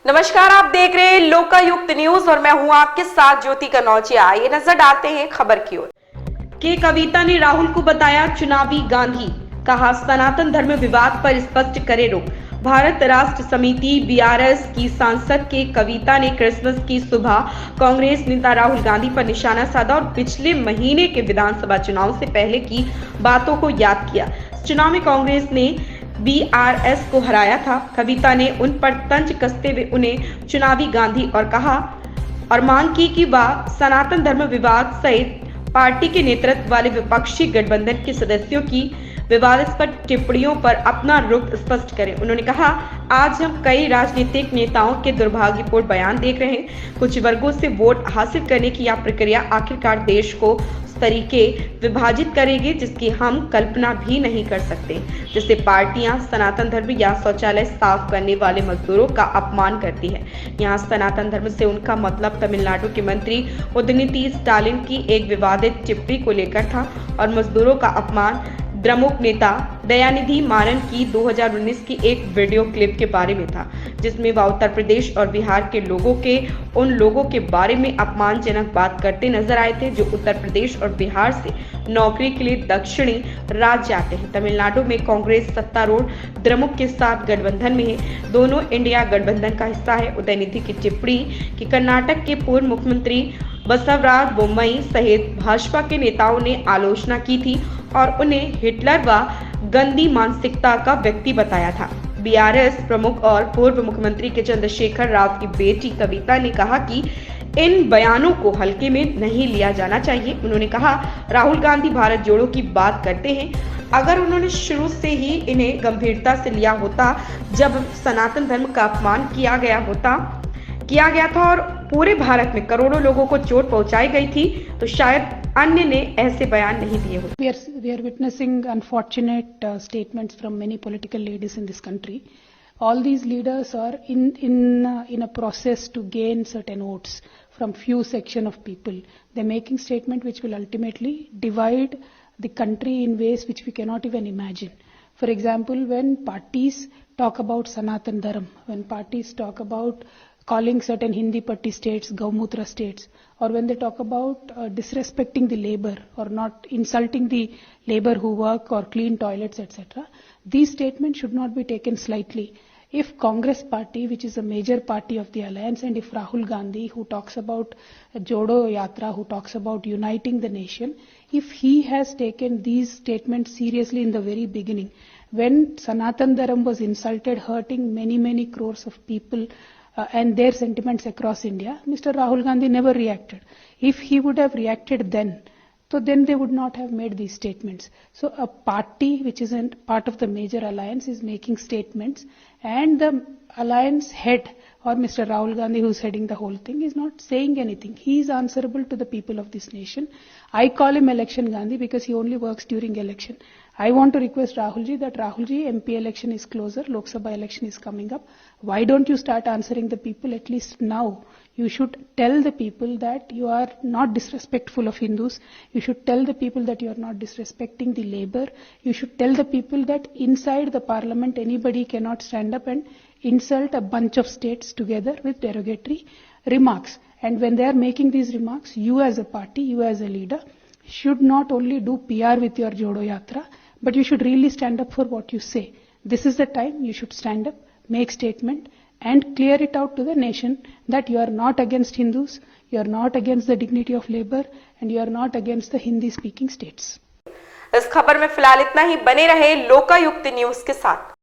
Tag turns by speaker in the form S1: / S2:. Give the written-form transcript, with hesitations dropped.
S1: नमस्कार, आप देख रहे हैं लोकायुक्त न्यूज और मैं हूं आपके साथ ज्योति कनौजिया। आइए नजर डालते हैं खबर की ओर। के कविता ने राहुल को बताया चुनावी गांधी, कहा सनातन धर्म विवाद पर स्पष्ट करे रोक। भारत राष्ट्र समिति बीआरएस की सांसद के कविता ने क्रिसमस की सुबह कांग्रेस नेता राहुल गांधी पर निशाना साधा और पिछले महीने के विधानसभा चुनाव से पहले की बातों को याद किया। चुनाव में कांग्रेस ने बीआरएस को हराया था। कविता ने उन पर तंज कसते हुए उन्हें चुनावी गांधी और कहा और मांग की कि वह सनातन धर्म विवाद सहित पार्टी के नेतृत्व वाले विपक्षी गठबंधन के सदस्यों की विवादास्पद टिप्पणियों पर अपना रुख स्पष्ट करें। उन्होंने कहा, आज हम कई राजनीतिक नेताओं के दुर्भाग्यपूर्ण बयान देख रहे हैं। कुछ वर्गों से वोट हासिल करने की यह प्रक्रिया आखिरकार देश को उस तरीके विभाजित करेगी जिसकी हम कल्पना भी नहीं कर सकते, जिससे पार्टियां सनातन धर्म या शौचालय साफ करने वाले मजदूरों का अपमान करती है। यहाँ सनातन धर्म से उनका मतलब तमिलनाडु के मंत्री उदयनिधि स्टालिन की एक विवादित टिप्पणी को लेकर था और मजदूरों का अपमान द्रमुक नेता दयानिधि मारन की 2019 की एक वीडियो क्लिप के बारे में था, जिसमें वह उत्तर प्रदेश और बिहार के उन लोगों के बारे में अपमानजनक बात करते नजर आए थे जो उत्तर प्रदेश और बिहार से नौकरी के लिए दक्षिणी राज्य आते हैं। तमिलनाडु में कांग्रेस सत्तारूढ़ द्रमुक के साथ गठबंधन में है, दोनों इंडिया गठबंधन का हिस्सा है। उदयनिधि की टिप्पणी कि कर्नाटक के पूर्व मुख्यमंत्री बसवराज बोम्मई सहित भाजपा के नेताओं ने आलोचना की थी और उन्हें हिटलर व गंदी मानसिकता का व्यक्ति बताया था। बीआरएस प्रमुख और पूर्व मुख्यमंत्री के चंद्रशेखर राव की बेटी कविता ने कहा कि इन बयानों को हल्के में नहीं लिया जाना चाहिए। उन्होंने कहा, राहुल गांधी भारत जोड़ो की बात करते हैं। अगर उन्होंने शुरू से ही इन्हें गंभीरता से लिया होता, जब सनातन धर्म का अपमान किया गया था और पूरे भारत में करोड़ों लोगों को चोट पहुंचाई गई थी, तो शायद अन्य ने ऐसे बयान नहीं दिए होते।
S2: We are witnessing unfortunate statements from many political leaders in this country. All these leaders are in a process to gain certain votes from few section of people. They're making statement which will ultimately divide the country in ways which we cannot even imagine. For example, when parties talk about Sanatan Dharam, when parties talk about calling certain Hindi Patti states Gaumutra states, or when they talk about disrespecting the labor or not insulting the labor who work or clean toilets, etc., these statements should not be taken slightly. If Congress party, which is a major party of the alliance, and if Rahul Gandhi, who talks about Jodo Yatra, who talks about uniting the nation, if he has taken these statements seriously in the very beginning, when Sanatan Dharam was insulted, hurting many crores of people, and their sentiments across India, Mr. Rahul Gandhi never reacted. If he would have reacted then, so then they would not have made these statements. So a party which is a part of the major alliance is making statements, and the alliance head or Mr. Rahul Gandhi, who is heading the whole thing, is not saying anything. He is answerable to the people of this nation. I call him Election Gandhi because he only works during election. I want to request Rahul ji that Rahul ji, MP election is closer, Lok Sabha election is coming up. Why don't you start answering the people at least now? You should tell the people that you are not disrespectful of Hindus. You should tell the people that you are not disrespecting the labor. You should tell the people that inside the parliament anybody cannot stand up and insult a bunch of states together with derogatory remarks. And when they are making these remarks, you as a party, you as a leader, should not only do PR with your Jodo Yatra, but you should really stand up for what you say. This is the time you should stand up, make statement, and clear it out to the nation that you are not against Hindus, you are not against the dignity of labor, and you are not against the Hindi-speaking states.
S1: इस खबर में फिलहाल इतना ही। बने रहे Lokayukta news के साथ।